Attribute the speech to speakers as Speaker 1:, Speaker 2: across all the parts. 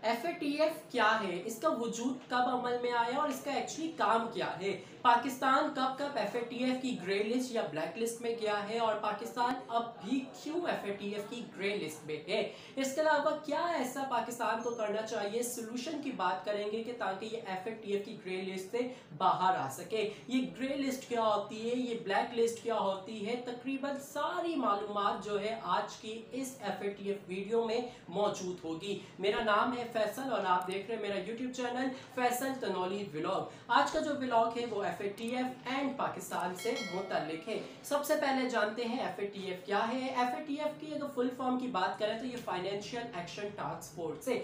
Speaker 1: FATF क्या है, इसका वजूद कब अमल में आया और इसका एक्चुअली काम क्या है। पाकिस्तान कब कब एफएटीएफ की ग्रे लिस्ट या ब्लैक लिस्ट में गया है और पाकिस्तान अब भी क्यों एफएटीएफ की ग्रे लिस्ट में है। इसके अलावा क्या ऐसा पाकिस्तान को करना चाहिए, सोल्यूशन की बात करेंगे कि ताकि ये एफएटीएफ की ग्रे लिस्ट से बाहर आ सके। ये ग्रे लिस्ट क्या होती है, ये ब्लैक लिस्ट क्या होती है, तकरीबन सारी मालूमात जो है आज की इस एफएटीएफ वीडियो में मौजूद होगी। मेरा नाम है फैसल और आप देख रहे हैं मेरा YouTube channel Faisal Tanoli vlog. आज का जो व्लॉग है वो एफएटीएफ एंड पाकिस्तान से मुतल्लिक है। सबसे पहले जानते हैं एफएटीएफ क्या है। एफएटीएफ की अगर फुल फॉर्म की बात करें तो ये फाइनेंशियल एक्शन टास्क फोर्स है।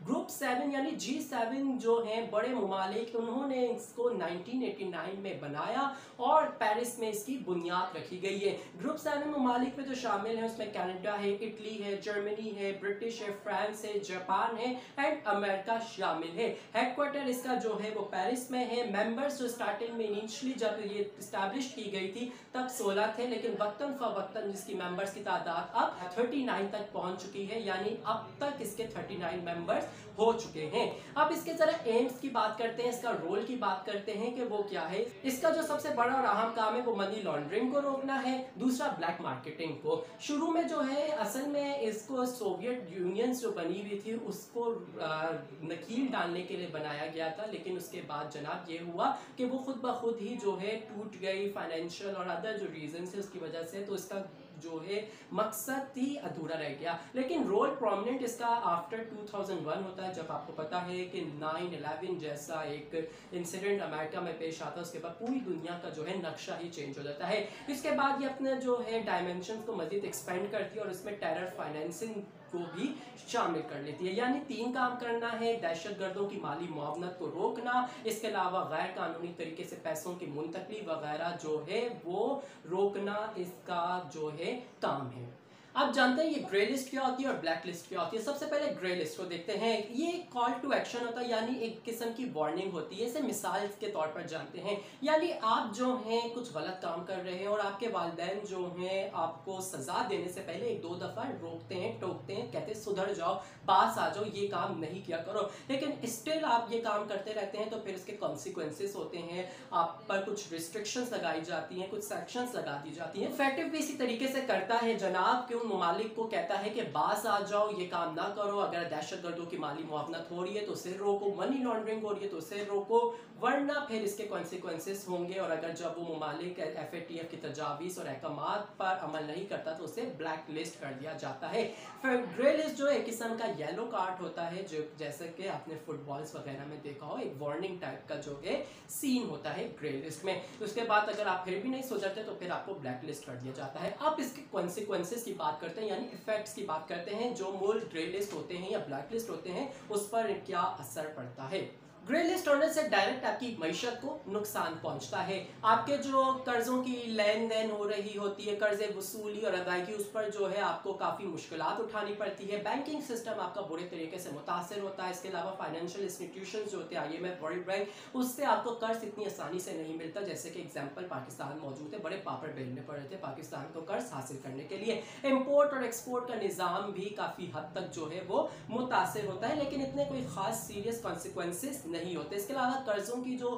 Speaker 1: ग्रुप 7 यानी G7 जो हैं बड़े ममालिक, उन्होंने इसको 1989 में बनाया और पेरिस में इसकी बुनियाद रखी गई है। ग्रुप 7 ममालिक में जो शामिल हैं उसमें कनाडा है, इटली है, जर्मनी है, ब्रिटिश है, फ्रांस है, जापान है एंड अमेरिका शामिल है। हेडक्वार्टर इसका जो है वो पेरिस में है। मेंबर्स जो स्टार्टिंग में इनिशियली जब ये इस्टेब्लिश की गई थी तब 16 थे, लेकिन वक्तन फवक्तन जिसकी मेंबर्स की तादाद अब 39 तक पहुंच चुकी है, यानी अब तक इसके 39 मेंबर्स हो चुके हैं। अब इसके जरा एम्स की बात करते हैं, इसका रोल की बात करते हैं कि वो क्या है। इसका जो सबसे बड़ा और अहम काम है वो मनी लॉन्ड्रिंग को रोकना है, दूसरा ब्लैक मार्केटिंग को। शुरू में जो है असल में इसको सोवियत यूनियन जो बनी हुई थी उसको नकील डालने के लिए बनाया गया था, लेकिन उसके बाद जनाब ये हुआ कि वो खुद ब खुद ही जो है टूट गई, फाइनेंशियल और अदर जो रीजन है उसकी वजह से, तो इसका जो है मकसद ही अधूरा रह गया। लेकिन रोल प्रोमिनेंट इसका आफ्टर 2001 होता है, जब आपको पता है कि 9/11 जैसा एक इंसिडेंट अमेरिका में पेश आता है। उसके बाद पूरी दुनिया का जो है नक्शा ही चेंज हो जाता है। इसके बाद ये अपने जो है डायमेंशन को मजीद एक्सपेंड करती है और इसमें टेरर फाइनेंसिंग को भी शामिल कर लेती है। यानी 3 काम करना है: दहशतगर्दों की माली मुआवनत को रोकना, इसके अलावा गैर कानूनी तरीके से पैसों की मुंतकली वगैरह जो है वो रोकना, इसका जो है काम है। अब जानते हैं ये ग्रे लिस्ट क्या होती है और ब्लैक लिस्ट क्या होती है। सबसे पहले ग्रे लिस्ट को देखते हैं। ये कॉल टू एक्शन होता है, यानी एक किस्म की वार्निंग होती है। इसे मिसाल के तौर पर जानते हैं, यानी आप जो हैं कुछ गलत काम कर रहे हैं और आपके वालिदैन जो हैं आपको सजा देने से पहले 1-2 दफा रोकते हैं, टोकते हैं, कहते हैं सुधर जाओ, पास आ जाओ, ये काम नहीं किया करो, लेकिन स्टिल आप ये काम करते रहते हैं तो फिर इसके कॉन्सिक्वेंसेस होते हैं। आप पर कुछ रिस्ट्रिक्शंस लगाई जाती हैं, कुछ सेक्शंस लगा दी जाती हैं। फैक्टिव भी इसी तरीके से करता है जनाब, क्यों ममालिक को कहता है कि बास आ जाओ, ये काम ना करो। अगर दहशतगर्दों की माली मुआवनत हो रही है तो उसे रोको, मनी लॉन्ड्रिंग हो रही है तो उसे रोको, वरना फिर इसके कॉन्सिक्वेंसेस होंगे। और अगर जब वो ममालिक एफएटीएफ की तजावीज़ और अहकामात पर अमल नहीं करता तो उसे ब्लैक लिस्ट कर दिया जाता है। फिर ग्रे लिस्ट जो एक किस्म का येलो कार्ड होता है, जो जैसे कि आपने फुटबॉल्स वगैरह में देखा हो, एक वार्निंग टाइप का जो है सीन होता है ग्रे लिस्ट में। उसके बाद अगर आप फिर भी नहीं सुधरते तो फिर आपको ब्लैक लिस्ट कर दिया जाता है। अब इसके कॉन्सिक्वेंसेस की बात करते हैं, यानी इफेक्ट्स की बात करते हैं। जो मूल ग्रे लिस्ट होते हैं या ब्लैक लिस्ट होते हैं उस पर क्या असर पड़ता है। ग्रे लिस्ट होने से डायरेक्ट आपकी मईशत को नुकसान पहुंचता है। आपके जो कर्जों की लेन देन हो रही होती है, कर्जे वसूली और अदायगी, उस पर जो है आपको काफ़ी मुश्किलात उठानी पड़ती है। बैंकिंग सिस्टम आपका बुरे तरीके से मुतासर होता है। इसके अलावा फाइनेंशियल इंस्टीट्यूशंस जो होते हैं, IMF, वर्ल्ड बैंक, उससे आपको कर्ज इतनी आसानी से नहीं मिलता। जैसे कि एग्जाम्पल पाकिस्तान मौजूद है, बड़े पापड़ बेलने पड़ रहे थे पाकिस्तान को कर्ज हासिल करने के लिए। इम्पोर्ट और एक्सपोर्ट का निज़ाम भी काफ़ी हद तक जो है वो मुतासर होता है, लेकिन इतने कोई ख़ास सीरियस कॉन्सिक्वेंसेस नहीं होते। इसके अलावा कर्जों की जो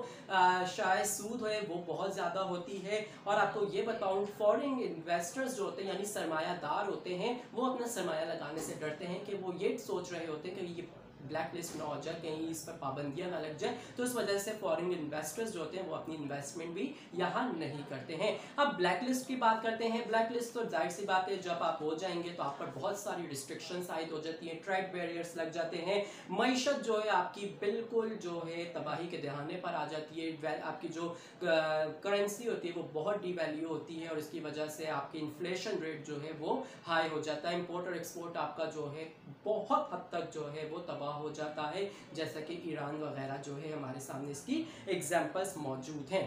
Speaker 1: शायद सूद है वो बहुत ज़्यादा होती है। और आपको ये बताऊं, फॉरेन इन्वेस्टर्स जो होते हैं यानी सरमायादार होते हैं, वो अपना सरमाया लगाने से डरते हैं कि वो ये सोच रहे होते हैं कि ये ब्लैक लिस्ट ना हो जाए, कहीं इस पर पाबंदियां ना लग जाए, तो इस वजह से फॉरेन इन्वेस्टर्स जो होते हैं वो अपनी इन्वेस्टमेंट भी यहाँ नहीं करते हैं। अब ब्लैक लिस्ट की बात करते हैं। ब्लैक लिस्ट तो जाहिर सी बात है, जब आप हो जाएंगे तो आप पर बहुत सारी रिस्ट्रिक्शंस आयद हो जाती हैं, ट्रेड बैरियर्स लग जाते हैं, मईशत जो है आपकी बिल्कुल जो है तबाही के दहाने पर आ जाती है। आपकी जो करेंसी होती है वो बहुत डिवैल्यू होती है और इसकी वजह से आपकी इन्फ्लेशन रेट जो है वो हाई हो जाता है। इम्पोर्ट और एक्सपोर्ट आपका जो है बहुत हद तक जो है वो तबाह हो जाता है, जैसा कि ईरान वगैरह जो है हमारे सामने इसकी एग्जांपल्स मौजूद हैं।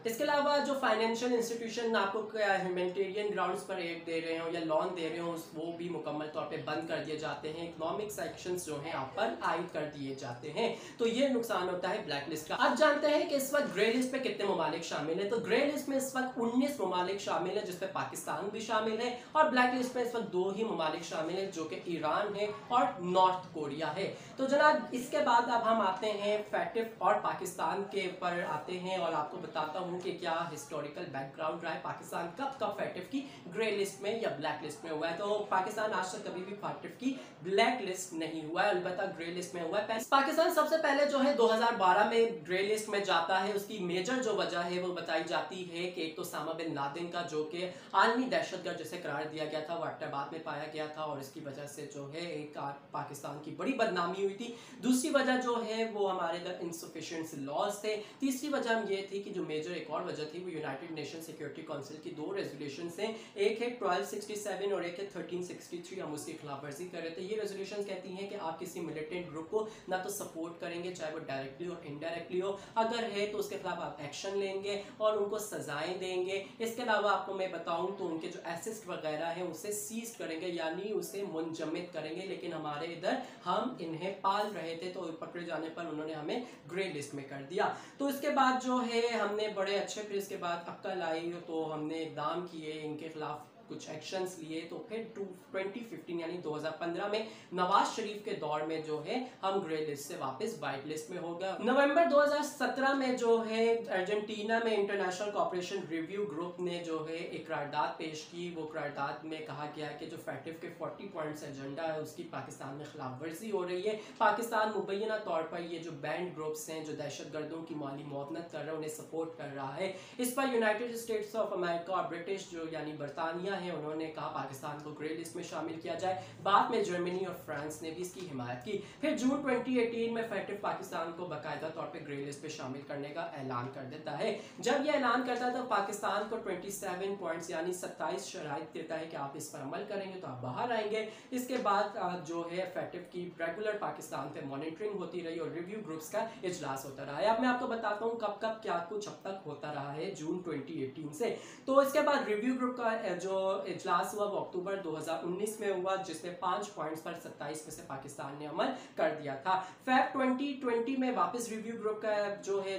Speaker 1: इसके अलावा जो फाइनेंशियल इंस्टीट्यूशन आपको ह्यूमैनिटेरियन ग्राउंड्स पर एड दे रहे हो या लोन दे रहे हो, वो भी मुकम्मल तौर पे बंद कर दिए जाते हैं। इकोनॉमिक सेक्शंस जो हैं आप पर आयद कर दिए जाते हैं। तो ये नुकसान होता है ब्लैक लिस्ट का। अब जानते हैं कि इस वक्त ग्रे लिस्ट पे कितने ममालिक शामिल है। तो ग्रे लिस्ट में इस वक्त 19 ममालिक शामिल है, जिसमें पाकिस्तान भी शामिल है, और ब्लैक लिस्ट में इस वक्त 2 ही ममालिक शामिल है, जो कि ईरान है और नॉर्थ कोरिया है। तो जनाब इसके बाद अब हम आते हैं फैटिफ और पाकिस्तान के ऊपर आते हैं, और आपको बताता हूं कि क्या हिस्टोरिकल बैकग्राउंड रहा है, पाकिस्तान कब कब फैटिफ की ग्रे लिस्ट में या ब्लैक लिस्ट में हुआ है। तो पाकिस्तान आज तक कभी भी फैटिफ की ब्लैक लिस्ट नहीं हुआ है, अलबत्ता ग्रे लिस्ट में हुआ है। पाकिस्तान सबसे पहले जो है 2012 में ग्रे लिस्ट में जाता है। उसकी मेजर जो वजह है वो बताई जाती है कि एक तो उसामा बिन लादेन का, जो कि आलमी दहशतगर्द जिसे करार दिया गया था, वो एबटाबाद में पाया गया था, और इसकी वजह से जो है एक पाकिस्तान की बड़ी बदनामी हुई थी। दूसरी वजह जो है वो हमारे इधर इनसफिशिएंट लॉज थे। तीसरी वजह ये थी कि जो मेजर एक और वजह थी वो यूनाइटेड नेशन सिक्योरिटी काउंसिल की 2 रेजोल्यूशन हैं, एक है 1267 और एक है 1363। हम उसकी खिलाफवर्जी कर रहे थे। ये रेजोल्यूशन कहती हैं कि आप किसी मिलिटेंट ग्रुप को ना तो सपोर्ट करेंगे, चाहे वो डायरेक्टली और इनडायरेक्टली हो, अगर है तो उसके खिलाफ आप एक्शन लेंगे और उनको सजाएं देंगे। इसके अलावा आपको मैं बताऊं तो उनके जो एसेट्स वगैरह हैं उसे सीज करेंगे, यानी उसे मुंजमद करेंगे। लेकिन हमारे इधर हम इन्हें पाल रहे थे, तो पकड़े जाने पर उन्होंने हमें ग्रे लिस्ट में कर दिया। तो इसके बाद जो है हमने बड़े अच्छे, फिर इसके बाद अक्ल आई तो हमने इक़दाम किए, इनके खिलाफ कुछ एक्शंस लिए। तो फिर 2015 यानी 2015 में नवाज शरीफ के दौर में जो है हम ग्रे लिस्ट से वापस वाइट लिस्ट में हो गए। नवंबर 2017 में जो है अर्जेंटीना में इंटरनेशनल कॉपरेशन रिव्यू ग्रुप ने जो है एक करारदाद पेश की। वो करारदाद में कहा गया है कि जो फैटिफ के 40 पॉइंट्स एजेंडा है उसकी पाकिस्तान में खिलाफ वर्जी हो रही है। पाकिस्तान मुबैना तौर पर ये जो बैंड ग्रुप्स हैं जो दहशतगर्दों की माली मुआवनत कर रहे हैं उन्हें सपोर्ट कर रहा है। इस पर यूनाइटेड स्टेट्स ऑफ अमेरिका और ब्रिटिश जो यानी बरतानिया है उन्होंने कहा पाकिस्तान को ग्रे लिस्ट में शामिल किया जाए। बाद में जर्मनी और फ्रांस ने भी इसकी हिमायत की। फिर जून 2018 में फैटिफ पाकिस्तान को बाकायदा तौर पे ग्रे लिस्ट पे शामिल करने का ऐलान कर देता है। जब यह ऐलान करता है तो पाकिस्तान को 27 पॉइंट्स यानी 27 शराइत देता है कि आप इस पर अमल करेंगे तो आप बाहर आएंगे। इसके बाद जो है फैटिफ की रेगुलर पाकिस्तान पे मॉनिटरिंग होती रही और रिव्यू ग्रुप्स का इजलास होता रहा है। अब मैं आपको बताता हूँ कब कब क्या कुछ अब तक होता रहा है जून 2018 से। तो इसके बाद रिव्यू ग्रुप का जो इजलास हुआ वो अक्टूबर 2019 में हुआ, जिसमें 5 पॉइंट्स पर 27 में से पाकिस्तान ने अमल कर दिया था। फेब 2020 में वापस रिव्यू ग्रुप का जो है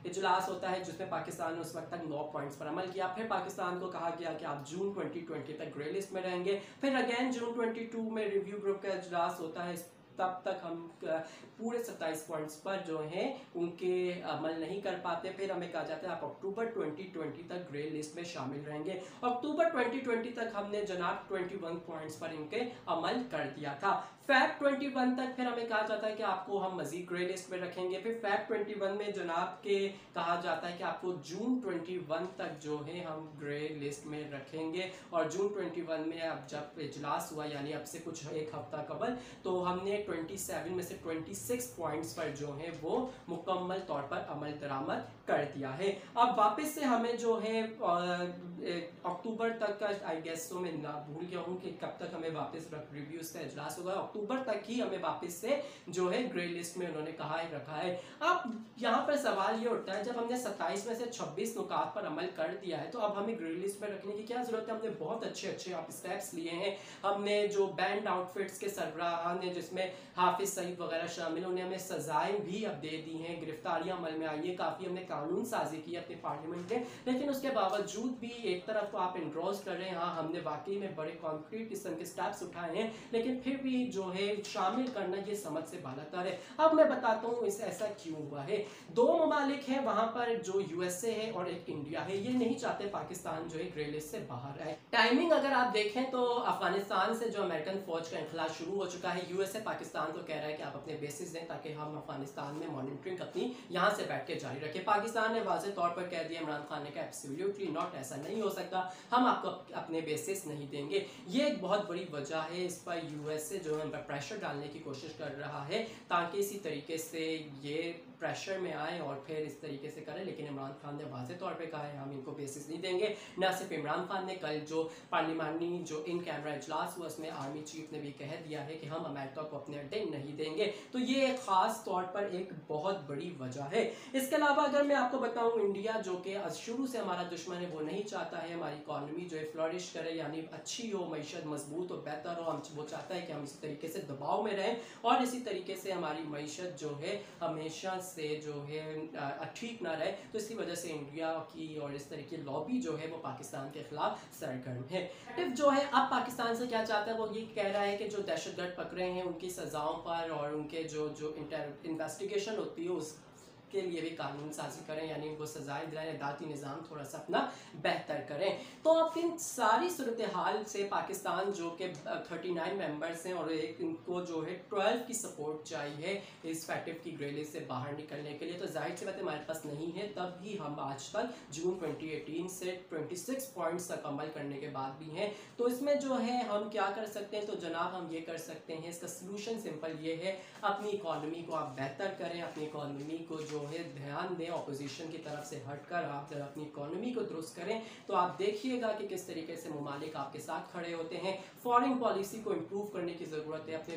Speaker 1: इजलास होता है, जिसमें पाकिस्तान ने उस वक्त तक 9 पॉइंट्स पर अमल किया। फिर पाकिस्तान को कहा गया कि आप जून 2020 तक ग्रे लिस्ट में रहेंगे। फिर अगेन जून 22 में रिव्यू ग्रुप का इजलास होता है, तब तक हम पूरे 27 पॉइंट्स पर जो हैं उनके अमल नहीं कर पाते। फिर हमें कहा जाता है आप अक्टूबर 2020 तक ग्रे लिस्ट में शामिल रहेंगे। अक्टूबर 2020 तक हमने जनाब 21 पॉइंट्स पर इनके अमल कर दिया था। फैब 21 तक फिर हमें कहा जाता है कि आपको हम मजीद ग्रे लिस्ट में रखेंगे। फिर फैब 21 में जनाब के कहा जाता है कि आपको जून 21 तक जो है हम ग्रे लिस्ट में रखेंगे। और जून 21 में अब जब इजलास हुआ यानी अब से कुछ एक हफ्ता कबल, तो हमने 27 में से 26 पॉइंट्स पर जो है वो मुकम्मल तौर पर अमल दरामद कर दिया है। अब वापस से हमें जो है अक्टूबर तक का आई गेस तो मैं ना भूल गया हूँ कि कब तक हमें वापस रिव्यूज का इजलास होगा। अक्टूबर तक ही हमें वापस से जो है ग्रे लिस्ट में उन्होंने कहा है रखा है। अब यहाँ पर सवाल ये उठता है जब हमने 27 में से 26 नुकात पर अमल कर दिया है तो अब हमें ग्रे लिस्ट में रखने की क्या जरूरत है। हमने बहुत अच्छे अच्छे आप स्टेप्स लिए हैं। हमने जो बैंड आउटफिट्स के सरबराह ने जिसमें हाफिज सईद वगैरह शामिल, उन्हें हमें सजाएं भी अब दे दी हैं, गिरफ्तारियां अमल में आई है, काफ़ी हमने कानून साजी की अपने पार्लियामेंट में। लेकिन उसके बावजूद भी एक तरफ तो आप इंड्रोज कर रहे हैं, हाँ हमने वाकई में बड़े कॉन्क्रीट किस्म के स्टेप्स उठाए हैं, लेकिन फिर भी जो है शामिल करना ये समझ से बालातर है। अब मैं बताता हूँ इस ऐसा क्यों हुआ है। 2 ममालिक हैं वहां पर, जो यूएसए है और एक इंडिया है, ये नहीं चाहते पाकिस्तान जो है ग्रे लिस्ट से बाहर आए। टाइमिंग अगर आप देखें तो अफगानिस्तान से जो अमेरिकन फौज का इनखला शुरू हो चुका है। यूएसए पाकिस्तान को कह रहा है कि आप अपने बेसिस दें ताकि हम अफगानिस्तान में मॉनिटरिंग अपनी यहाँ से बैठ के जारी रखें। पाकिस्तान ने वाज़ेह तौर पर कह दिया इमरान खान ने कहा एब्सोल्युटली नॉट, ऐसा नहीं हो सकता, हम आपको अपने बेसिस नहीं देंगे। ये एक बहुत बड़ी वजह है। इस पर यूएसए जो है ऊपर प्रेशर डालने की कोशिश कर रहा है ताकि इसी तरीके से ये प्रेशर में आए और फिर इस तरीके से करें। लेकिन इमरान खान ने वाज़ेह तौर पे कहा है हम इनको बेसिस नहीं देंगे। ना सिर्फ इमरान खान ने, कल जो पार्लिमानी जो इन कैमरा इजलास हुआ उसमें आर्मी चीफ ने भी कह दिया है कि हम अमेरिका को अपने अड्डे नहीं देंगे। तो ये एक ख़ास तौर पर एक बहुत बड़ी वजह है। इसके अलावा अगर मैं आपको बताऊं, इंडिया जो कि शुरू से हमारा दुश्मन है, वो नहीं चाहता है हमारी इकॉनमी जो है फ्लरिश करे, यानी अच्छी हो, मैशत मजबूत हो, बेहतर हो। वो चाहता है कि हम इसी तरीके से दबाव में रहें और इसी तरीके से हमारी मैशत जो है हमेशा से जो है ठीक ना रहे। तो इसकी वजह से इंडिया की और इस तरह की लॉबी जो है वो पाकिस्तान के खिलाफ सरगर्म है। जो है अब पाकिस्तान से क्या चाहता है, वो ये कह रहा है कि जो दहशतगर्द पकड़े हैं उनकी सज़ाओं पर और उनके जो इन्वेस्टिगेशन होती है उस के लिए भी कानून साजी करें, यानी उनको सजाएं दिलाएं, अदालती निज़ाम थोड़ा सा अपना बेहतर करें। तो अब इन सारी सूरत हाल से पाकिस्तान जो कि 39 मेंबर्स हैं और एक इनको जो है 12 की सपोर्ट चाहिए इस फैटिव की ग्रे लिस्ट से बाहर निकलने के लिए। तो जाहिर सी बात है हमारे पास नहीं है, तब भी हम आज तक जून 2018 से 26 पॉइंट्स तक अमल करने के बाद भी हैं। तो इसमें जो है हम क्या कर सकते हैं, तो जनाब हम ये कर सकते हैं, इसका सलूशन सिंपल ये है, अपनी इकॉनमी को आप बेहतर करें, अपनी इकॉनमी को जो है ध्यान दें, अपोजिशन की तरफ से हटकर आप जब अपनी इकॉनमी को दुरुस्त करें तो आप देखिएगा कि किस तरीके से ममालिक आपके साथ खड़े होते हैं। फॉरेन पॉलिसी को इम्प्रूव करने की ज़रूरत है, अपने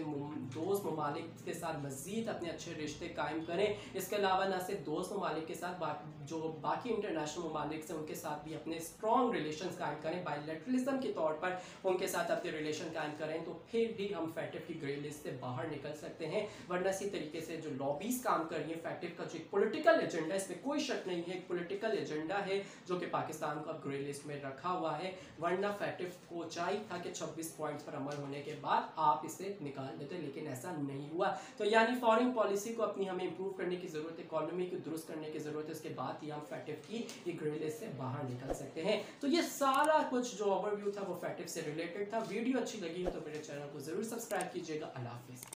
Speaker 1: दोस्त ममालिक के साथ मज़ीद अपने अच्छे रिश्ते कायम करें। इसके अलावा ना सिर्फ दोस्त ममालिक के साथ, जो बाकी इंटरनेशनल ममालिक से उनके साथ भी अपने स्ट्रॉन्ग रिलेशन कायम करें, बायलैटरलिज्म के तौर पर उनके साथ अपने रिलेशन कायम करें, तो फिर भी हम फैटिव की ग्रे लिस्ट से बाहर निकल सकते हैं। वरना इसी तरीके से जो लॉबीज काम कर रही है, फैटिव का जो पॉलिटिकल एजेंडा, इसमें कोई शक नहीं है, एक पॉलिटिकल एजेंडा है जो कि पाकिस्तान को अब ग्रे लिस्ट में रखा हुआ है। वरना फैटिव को चाहिए था कि 26 पॉइंट्स पर अमल होने के बाद आप इसे निकाल देते, लेकिन ऐसा नहीं हुआ। तो यानी फॉरेन पॉलिसी को अपनी हमें इंप्रूव करने की जरूरत है, इकोनॉमी को दुरुस्त करने की जरूरत है, उसके बाद ही हम फैटिव की ग्रे लिस्ट से बाहर निकल सकते हैं। तो ये सारा कुछ जो ओवरव्यू था वो फैटिव से रिलेटेड था। वीडियो अच्छी लगी है तो मेरे चैनल को जरूर सब्सक्राइब कीजिएगा। अल्लाह हाफिज़।